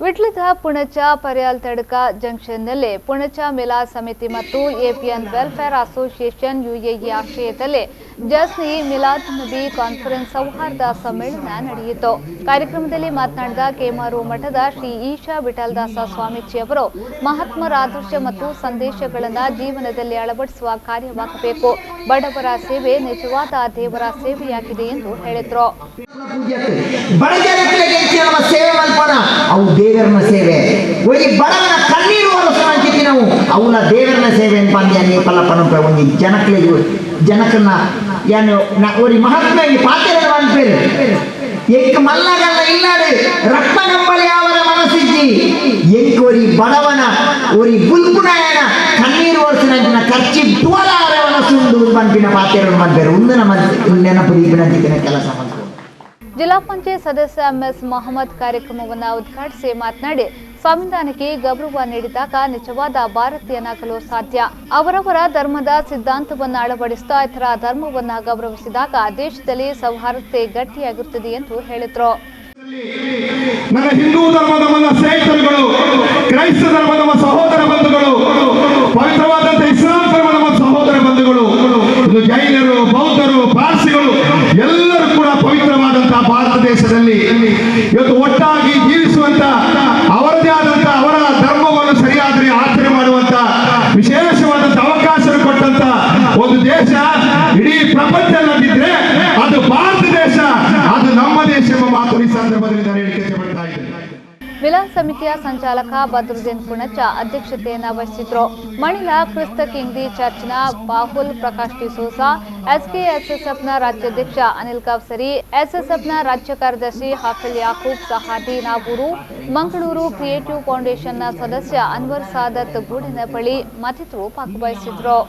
ವಿಟ್ಲದ ಪುಣಚ ಪರ್ಯಾಲ್ ತಡಕ ಜಂಕ್ಷನ್ನಲ್ಲಿ ಪುಣಚ ಮಿಲಾದ್ ಸಮಿತಿ ಮತ್ತು ಎಪಿಎನ್ ವೆಲ್ಫೇರ್ ಅಸೋಸಿಯೇಷನ್ ಯುಎಇ ಆಶ್ರಯದಲ್ಲಿ ಜಸ್ನಿ ಮಿಲಾದ್ ನಬಿ ಕಾನ್ಫರೆನ್ಸ್ ಸೌಹಾರ್ದ ಸಮ್ಮೇಳನ ನಡೆಯಿತು। ಕಾರ್ಯಕ್ರಮದಲ್ಲಿ ಮಾತನಾಡಿದ ಕೇಮಾರು ಮಠದ ಶ್ರೀ ಈಶಾ ವಿಠಲದಾಸ ಸ್ವಾಮೀಜಿ ಅವರು ಮಹಾತ್ಮರ ಆದರ್ಶ ಮತ್ತು ಸಂದೇಶಗಳನ್ನು ಜೀವನದಲ್ಲಿ ಅಳವಡಿಸುವ ಕಾರ್ಯವಾಗಬೇಕು। ಬಡವರ ಸೇವೆ ನಿಜವಾದ ದೇವರ ಸೇವೆಯಾಗಿದೆ ಎಂದು ಹೇಳಿದರು। ದೇವರನ ಸೇವೆ ಒಯ್ ಬಡವನ ಕಣ್ಣೀರು ಒರೆಸುವಂತಿದ್ದಿ ನಾವು ಅವನ ದೇವರನ ಸೇವೆ ಪಂದ್ಯಾನಿ ಪಲ್ಲಪ್ಪನ ಒಂದು ಜನಕನ್ನ ಏನು ஒரு ಮಹಾತ್ಮ ಈ ಪಾತ್ರೆಯನ್ನು ಅನ್ಪೇರು ಎಂಕ ಮಲ್ಲಗಲ್ಲ ಇಲ್ಲಾಡು ರತ್ನಗಂಬಳಿ ಅವರ ಮನಸ್ಸಿಜ್ಜಿ ಎಂಕ ಒರಿ ಬಡವನ ಒರಿ ಬುಲ್ಪುನಾಯನ ಕಣ್ಣೀರು ಒರೆಸಿನ ಖರ್ಚಿ ಟುವಲ ಅವರ ಸುಂಡು ಪಂಪಿನ ಪಾತ್ರೆಯನ್ನು ಅನ್ಪೇರು ಒಂದು ನಮ್ಮ ನೆನಪು ದೀಪಿನ ಕೆಲಸ ಮಾಡ್ತಾರೆ। ಜಿಲ್ಲಾ ಪಂಚಾಯತ್ ಸದಸ್ಯ ಎಂಎಸ್ ಮೊಹಮ್ಮದ್ ಕಾರ್ಯಕ್ರಮವನ್ನು ಉದ್ಘಾಟಿಸಿ ಮಾತನಾಡಿ ಸಂವಿಧಾನಕ್ಕೆ ಗೌರವ ನೀಡಿದಾಗ ನಿಜವಾದ ಭಾರತೀಯನಾಗಲು ಸಾಧ್ಯ। ಅವರವರ ಧರ್ಮದ ಸಿದ್ಧಾಂತವನ್ನು ಅಳವಡಿಸುತ್ತಾ ಇತರ ಧರ್ಮವನ್ನು ಗೌರವಿಸಿದಾಗ ದೇಶದಲ್ಲಿ ಸೌಹಾರ್ದತೆ ಗಟ್ಟಿಯಾಗಿರುತ್ತದೆ ಎಂದು ಹೇಳಿದರು। ನನ್ನ ಹಿಂದೂ ಧರ್ಮದ ನನ್ನ ಸ್ನೇಹಿತರುಗಳು, ಕ್ರೈಸ್ತ ಧರ್ಮದ ನಮ್ಮ ಸಹೋದರ ಬಂಧುಗಳು, ಪವಿತ್ರವಾದಂತಹ ಇಸ್ಲಾಂ ಧರ್ಮದ ನಮ್ಮ ಸಹೋದರ ಬಂಧುಗಳು, ಜೈನರು, ಬೌದ್ಧರು, ಪಾರ್ಸಿಗಳು ಎಲ್ಲರೂ ಕೂಡ ಪವಿತ್ರವಾದಂತಹ ಭಾರತ ದೇಶದಲ್ಲಿ ಇವತ್ತು ಒಟ್ಟಾಗಿ ಜೀವಿಸುವಂತ ಅವರದೇ ಆದಂತಹ ಅವರ ಧರ್ಮವನ್ನು ಸರಿಯಾದ ಆಚರಣೆ ಮಾಡುವಂತ ವಿಶೇಷವಾದಂತಹ ಅವಕಾಶ ಕೊಟ್ಟಂತ ಒಂದು ದೇಶ ಇಡೀ ಪ್ರಪಂಚದಲ್ಲಿದ್ರೆ ಅದು ಭಾರತ ದೇಶ, ಅದು ನಮ್ಮ ದೇಶ ಎಂಬ ಮಾತು ಈ ಸಂದರ್ಭದಲ್ಲಿ ನಾನು ಹೇಳಿಕೆ ಪಡ್ತಾ ಇದ್ದೇನೆ। ಮಿಲಾದ್ ಸಮಿತಿಯ ಸಂಚಾಲಕ ಬದ್ರುದ್ದೀನ್ ಪುಣಚ ಅಧ್ಯಕ್ಷತೆಯನ್ನು ವಹಿಸಿದ್ರು। ಮಣಿಲಾ ಕ್ರಿಸ್ತ ಕಿಂಗ್ದಿ ಚರ್ಚ್ನ ಬಾಹುಲ್ ಪ್ರಕಾಶ್ ಡಿಸೋಸಾ, ಎಸ್ಕೆಎಸ್ಎಸ್ಎಫ್ನ ರಾಜ್ಯಾಧ್ಯಕ್ಷ ಅನಿಲ್ ಕವಸರಿ, ಎಸ್ಎಸ್ಎಫ್ನ ರಾಜ್ಯ ಕಾರ್ಯದರ್ಶಿ ಹಾಫಿಲ್ ಯಾಕೂಬ್ ಸಹಾದಿ ನಾಗೂರು, ಮಂಗಳೂರು ಕ್ರಿಯೇಟಿವ್ ಫೌಂಡೇಶನ್ನ ಸದಸ್ಯ ಅನ್ವರ್ ಸಾದತ್ ಗೂಡನಪಳ್ಳಿ ಮತ್ತಿತರರು ಭಾಗವಹಿಸಿದ್ರು।